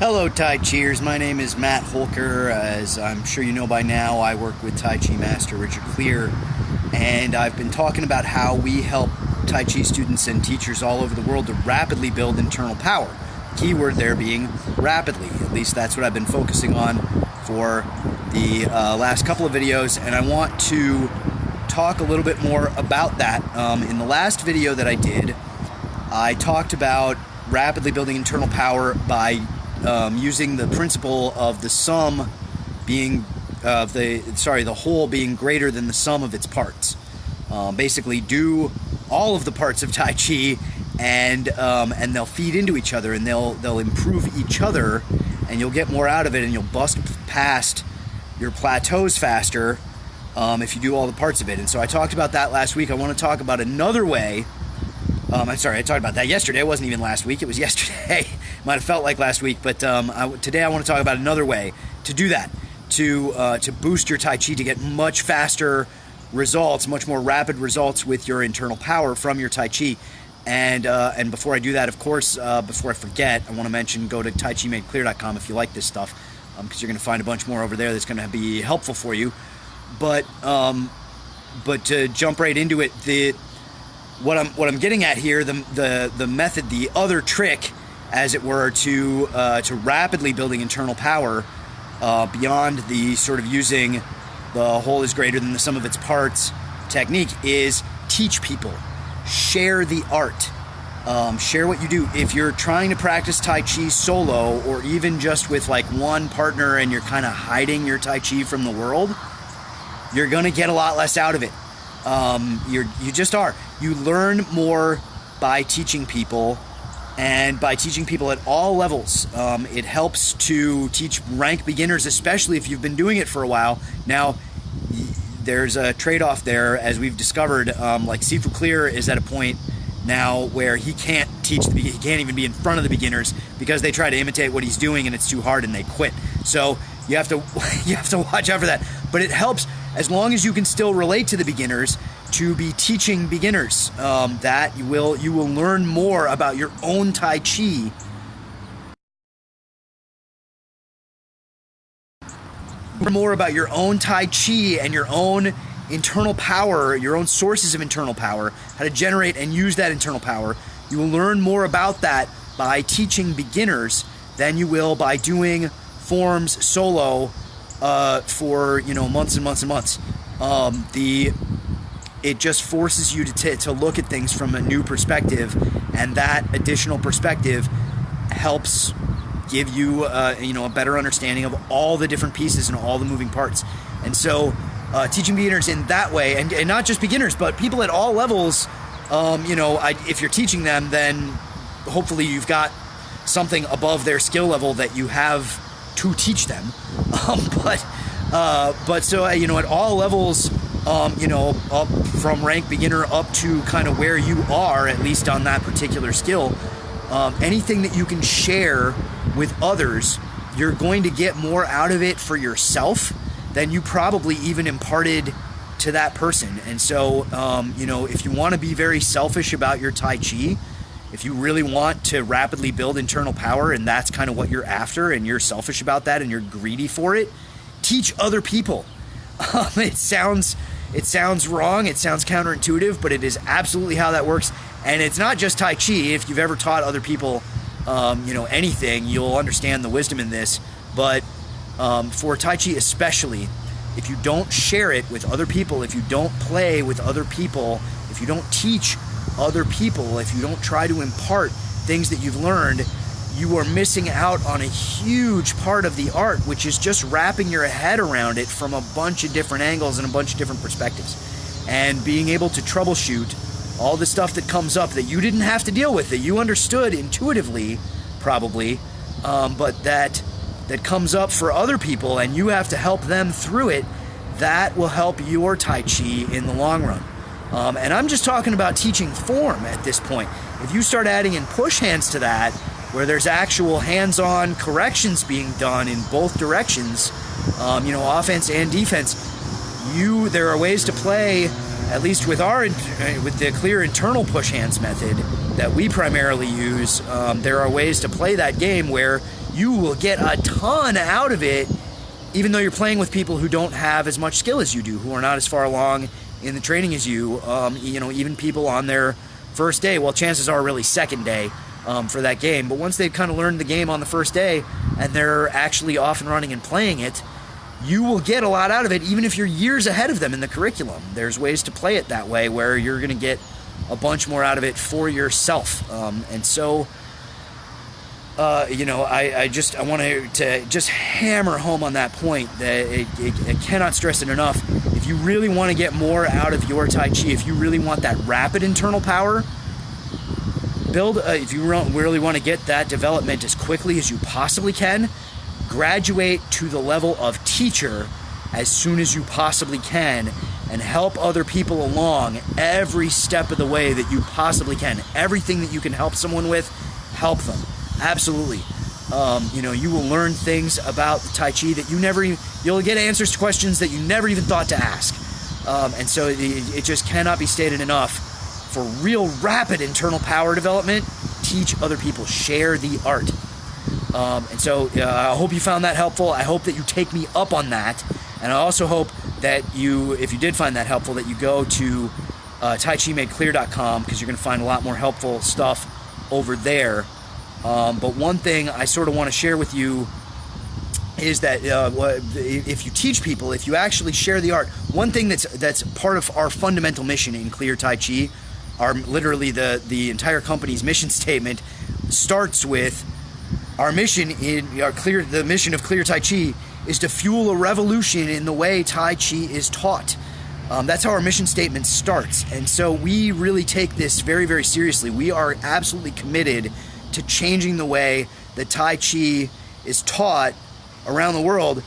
Hello, Tai Chiers. My name is Matt Holker. As I'm sure you know by now, I work with Tai Chi Master Richard Clear, and I've been talking about how we help Tai Chi students and teachers all over the world to rapidly build internal power. Keyword there being rapidly. At least that's what I've been focusing on for the last couple of videos, and I want to talk a little bit more about that. In the last video that I did, I talked about rapidly building internal power by using the principle of the sum being the whole being greater than the sum of its parts. Basically, do all of the parts of Tai Chi, and they'll feed into each other, and they'll improve each other, and you'll get more out of it, and you'll bust past your plateaus faster if you do all the parts of it. And so I talked about that last week. I want to talk about another way. I talked about that yesterday. It wasn't even last week. It was yesterday. Might have felt like last week, but today I want to talk about another way to do that, to boost your Tai Chi, to get much faster results, much more rapid results with your internal power from your Tai Chi. And before I do that, of course, before I forget, I want to mention, go to taichimadeclear.com if you like this stuff, because you're going to find a bunch more over there that's going to be helpful for you. But to jump right into it, what I'm getting at here, the method, the other trick, as it were, to rapidly building internal power beyond the sort of using the whole is greater than the sum of its parts technique, is teach people, share the art, share what you do. If you're trying to practice Tai Chi solo, or even just with like one partner, and you're kind of hiding your Tai Chi from the world, you're gonna get a lot less out of it. You just are. You learn more by teaching people, and by teaching people at all levels. It helps to teach rank beginners, especially if you've been doing it for a while. Now, there's a trade-off there, as we've discovered. Like Sifu Clear is at a point now where he can't teach he can't even be in front of the beginners, because they try to imitate what he's doing and it's too hard and they quit. So you have to watch out for that. But it helps, as long as you can still relate to the beginners, to be teaching beginners. That you will learn more about your own Tai Chi. More about your own Tai Chi and your own internal power, your own sources of internal power, how to generate and use that internal power. You will learn more about that by teaching beginners than you will by doing forms solo for months and months and months. It just forces you to look at things from a new perspective, and that additional perspective helps give you a better understanding of all the different pieces and all the moving parts. And so teaching beginners in that way, and not just beginners, but people at all levels, if you're teaching them, then hopefully you've got something above their skill level that you have to teach them. But so at all levels, up from rank beginner up to kind of where you are, at least on that particular skill, anything that you can share with others, you're going to get more out of it for yourself than you probably even imparted to that person. And so, if you want to be very selfish about your Tai Chi, if you really want to rapidly build internal power, and that's kind of what you're after, and you're selfish about that, and you're greedy for it, teach other people. It sounds wrong, it sounds counterintuitive, but it is absolutely how that works. And it's not just Tai Chi. If you've ever taught other people, anything, you'll understand the wisdom in this. But for Tai Chi especially, if you don't share it with other people, if you don't play with other people, if you don't teach other people, if you don't try to impart things that you've learned, you are missing out on a huge part of the art, which is just wrapping your head around it from a bunch of different angles and a bunch of different perspectives, and being able to troubleshoot all the stuff that comes up that you didn't have to deal with, that you understood intuitively probably, but that comes up for other people, and you have to help them through it. That will help your Tai Chi in the long run. And I'm just talking about teaching form at this point. If you start adding in push hands to that, where there's actual hands-on corrections being done in both directions, offense and defense, there are ways to play, at least with the clear internal push hands method that we primarily use. There are ways to play that game where you will get a ton out of it, even though you're playing with people who don't have as much skill as you do, who are not as far along in the training as you. Even people on their first day, well, chances are really second day for that game. But once they've kind of learned the game on the first day and they're actually off and running and playing it, you will get a lot out of it, even if you're years ahead of them in the curriculum. There's ways to play it that way where you're going to get a bunch more out of it for yourself. I want to just hammer home on that point that I cannot stress it enough. If you really want to get more out of your Tai Chi, if you really want that rapid internal power, if you really want to get that development as quickly as you possibly can, graduate to the level of teacher as soon as you possibly can and help other people along every step of the way that you possibly can. Everything that you can help someone with, help them. Absolutely. You will learn things about the Tai Chi that you'll get answers to questions that you never even thought to ask. And so it just cannot be stated enough. For real rapid internal power development, teach other people, share the art. I hope you found that helpful. I hope that you take me up on that. And I also hope that if you did find that helpful, that you go to taichimadeclear.com, because you're going to find a lot more helpful stuff over there. But one thing I sort of want to share with you is that if you teach people, if you actually share the art, one thing that's part of our fundamental mission in Clear Tai Chi, literally the entire company's mission statement starts with our mission the mission of Clear Tai Chi is to fuel a revolution in the way Tai Chi is taught. That's how our mission statement starts. And so we really take this very, very seriously. We are absolutely committed to changing the way that Tai Chi is taught around the world,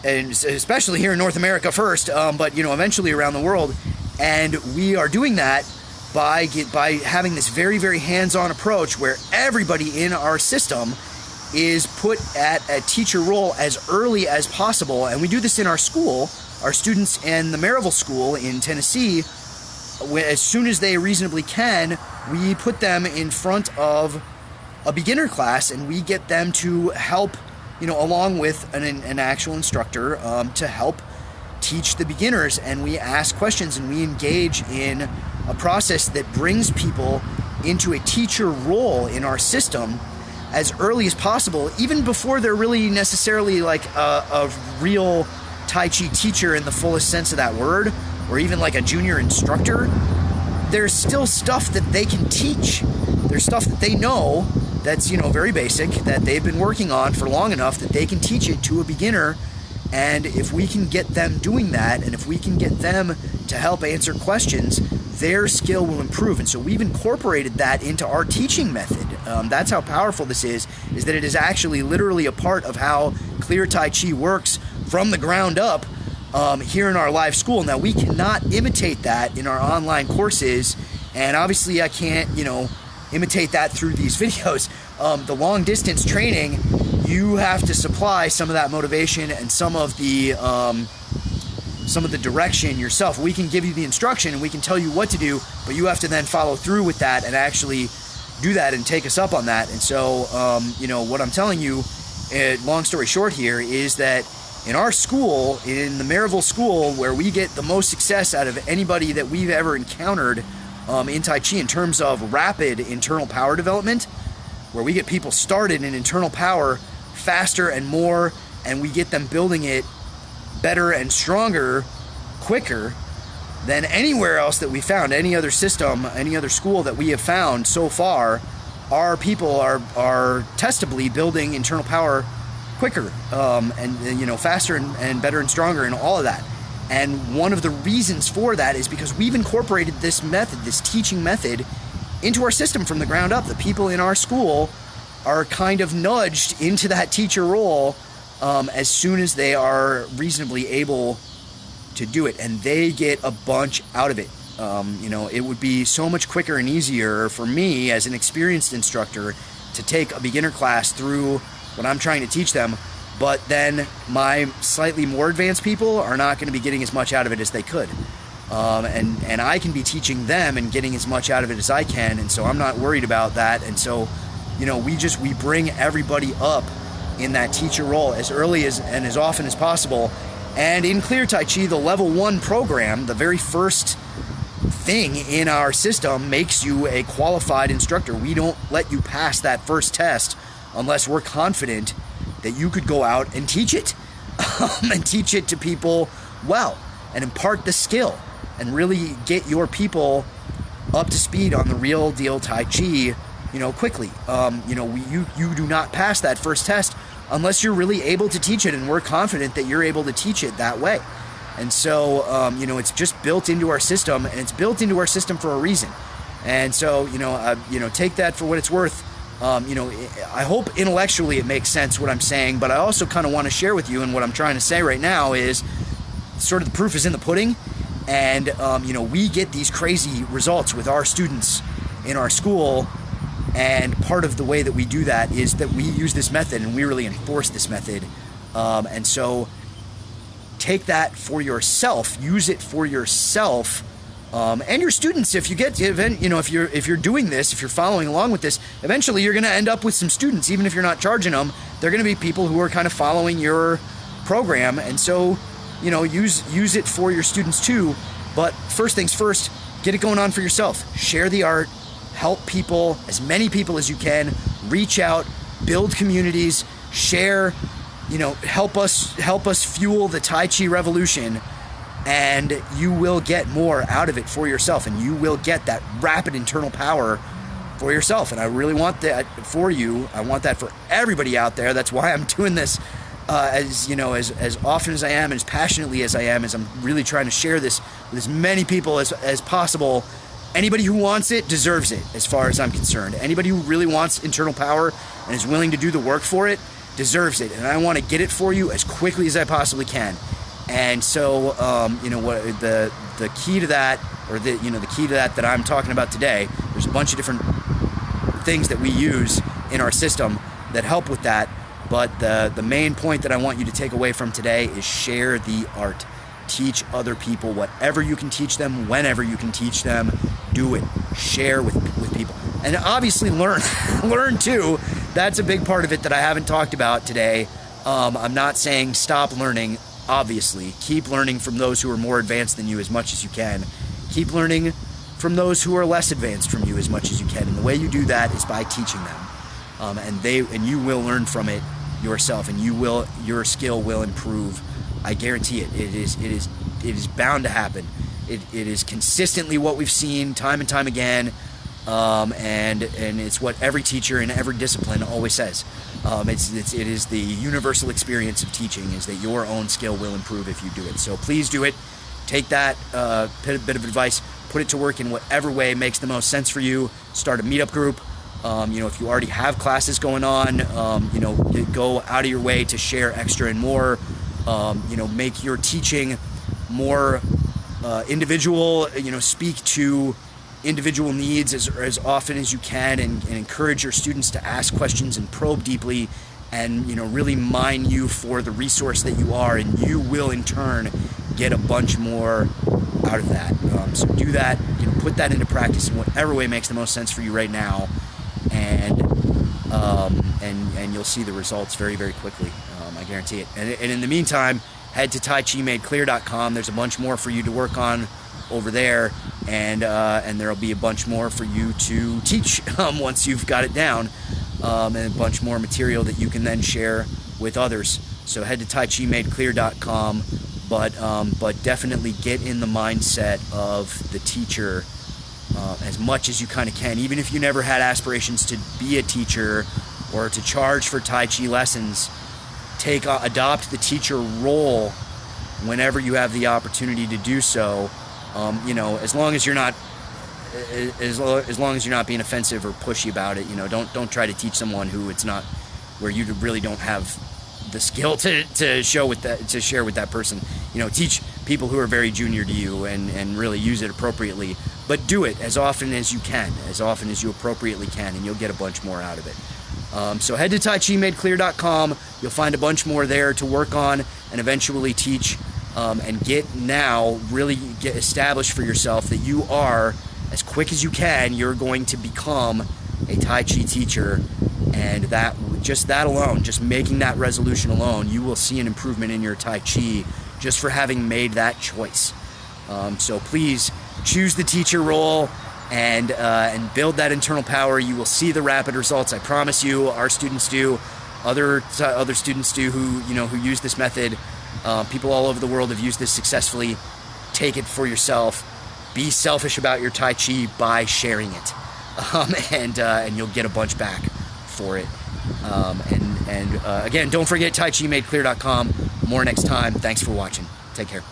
and especially here in North America first, but eventually around the world. And we are doing that by having this very, very hands-on approach where everybody in our system is put at a teacher role as early as possible. And we do this in our school. Our students in the Maryville School in Tennessee, as soon as they reasonably can, we put them in front of a beginner class and we get them to help, along with an actual instructor, to help teach the beginners. And we ask questions and we engage in a process that brings people into a teacher role in our system as early as possible, even before they're really necessarily like a real Tai Chi teacher in the fullest sense of that word, or even like a junior instructor. There's still stuff that they can teach. There's stuff that they know that's, very basic, that they've been working on for long enough that they can teach it to a beginner. And if we can get them doing that, and if we can get them to help answer questions, their skill will improve. And so we've incorporated that into our teaching method. That's how powerful this is that it is actually literally a part of how Clear Tai Chi works from the ground up here in our live school. Now, we cannot imitate that in our online courses, and obviously I can't, imitate that through these videos. The long distance training, you have to supply some of that motivation and some of the direction yourself. We can give you the instruction and we can tell you what to do, but you have to then follow through with that and actually do that and take us up on that. And so, what I'm telling you, long story short here, is that in our school, in the Maryville School, where we get the most success out of anybody that we've ever encountered in Tai Chi in terms of rapid internal power development, where we get people started in internal power faster and more, and we get them building it better and stronger, quicker than anywhere else that we found, any other system, any other school that we have found so far. Our people are testably building internal power quicker, and faster and better and stronger and all of that. And one of the reasons for that is because we've incorporated this method, this teaching method, into our system from the ground up. The people in our school are kind of nudged into that teacher role as soon as they are reasonably able to do it, and they get a bunch out of it. It would be so much quicker and easier for me as an experienced instructor to take a beginner class through what I'm trying to teach them, but then my slightly more advanced people are not going to be getting as much out of it as they could. And I can be teaching them and getting as much out of it as I can, and so I'm not worried about that. And so, we bring everybody up in that teacher role as early as and as often as possible. And in Clear Tai Chi, the level 1 program, the very first thing in our system, makes you a qualified instructor. We don't let you pass that first test unless we're confident that you could go out and teach it and teach it to people well and impart the skill and really get your people up to speed on the real deal Tai Chi, quickly. You do not pass that first test unless you're really able to teach it, and we're confident that you're able to teach it that way. And so, it's just built into our system, and it's built into our system for a reason. And so, take that for what it's worth. I hope intellectually it makes sense what I'm saying, but I also kind of want to share with you, and what I'm trying to say right now is sort of the proof is in the pudding. And, we get these crazy results with our students in our school. And part of the way that we do that is that we use this method, and we really enforce this method. And so take that for yourself, use it for yourself, and your students. If you're doing this, if you're following along with this, eventually you're going to end up with some students. Even if you're not charging them, they're going to be people who are kind of following your program. And so, use it for your students too. But first things first, get it going on for yourself. Share the art. Help people, as many people as you can. Reach out, build communities, share, help us fuel the Tai Chi revolution, and you will get more out of it for yourself, and you will get that rapid internal power for yourself. And I really want that for you. I want that for everybody out there. That's why I'm doing this as often as I am, and as passionately as I am, as I'm really trying to share this with as many people as possible. Anybody who wants it deserves it, as far as I'm concerned. Anybody who really wants internal power and is willing to do the work for it deserves it. And I want to get it for you as quickly as I possibly can. And so, what the key to that, or the key to that I'm talking about today, there's a bunch of different things that we use in our system that help with that. But the main point that I want you to take away from today is share the art. Teach other people whatever you can teach them, whenever you can teach them. Do it. Share with people. And obviously learn. Learn too. That's a big part of it that I haven't talked about today. I'm not saying stop learning, obviously. Keep learning from those who are more advanced than you as much as you can. Keep learning from those who are less advanced from you as much as you can. And the way you do that is by teaching them. And you will learn from it yourself, and your skill will improve. I guarantee it. It is bound to happen. It is consistently what we've seen time and time again, and it's what every teacher in every discipline always says. It is the universal experience of teaching, is that your own skill will improve if you do it. So please do it. Take that bit of advice, put it to work in whatever way makes the most sense for you. Start a meetup group. If you already have classes going on, go out of your way to share extra and more. Make your teaching more individual, speak to individual needs as often as you can, and encourage your students to ask questions and probe deeply, and really mine you for the resource that you are, and you will in turn get a bunch more out of that. So do that, put that into practice in whatever way makes the most sense for you right now, and you'll see the results very, very quickly. I guarantee it. And in the meantime, head to taichimadeclear.com. There's a bunch more for you to work on over there, and there'll be a bunch more for you to teach once you've got it down, and a bunch more material that you can then share with others. So head to taichimadeclear.com, but definitely get in the mindset of the teacher as much as you kind of can. Even if you never had aspirations to be a teacher or to charge for Tai Chi lessons, adopt the teacher role whenever you have the opportunity to do so. As long as you're not being offensive or pushy about it. Don't try to teach someone who it's not, where you really don't have the skill to share with that person. Teach people who are very junior to you, and really use it appropriately. But do it as often as you can, as often as you appropriately can, and you'll get a bunch more out of it. So head to taichimadeclear.com. You'll find a bunch more there to work on and eventually teach, and really get established for yourself that you are, as quick as you can, you're going to become a Tai Chi teacher And just that alone, just making that resolution alone, you will see an improvement in your Tai Chi just for having made that choice. So please choose the teacher role and build that internal power. You will see the rapid results. I promise you. Our students do. Other students do who use this method. People all over the world have used this successfully. Take it for yourself. Be selfish about your Tai Chi by sharing it, and you'll get a bunch back for it. Again, don't forget TaiChiMadeClear.com. More next time. Thanks for watching. Take care.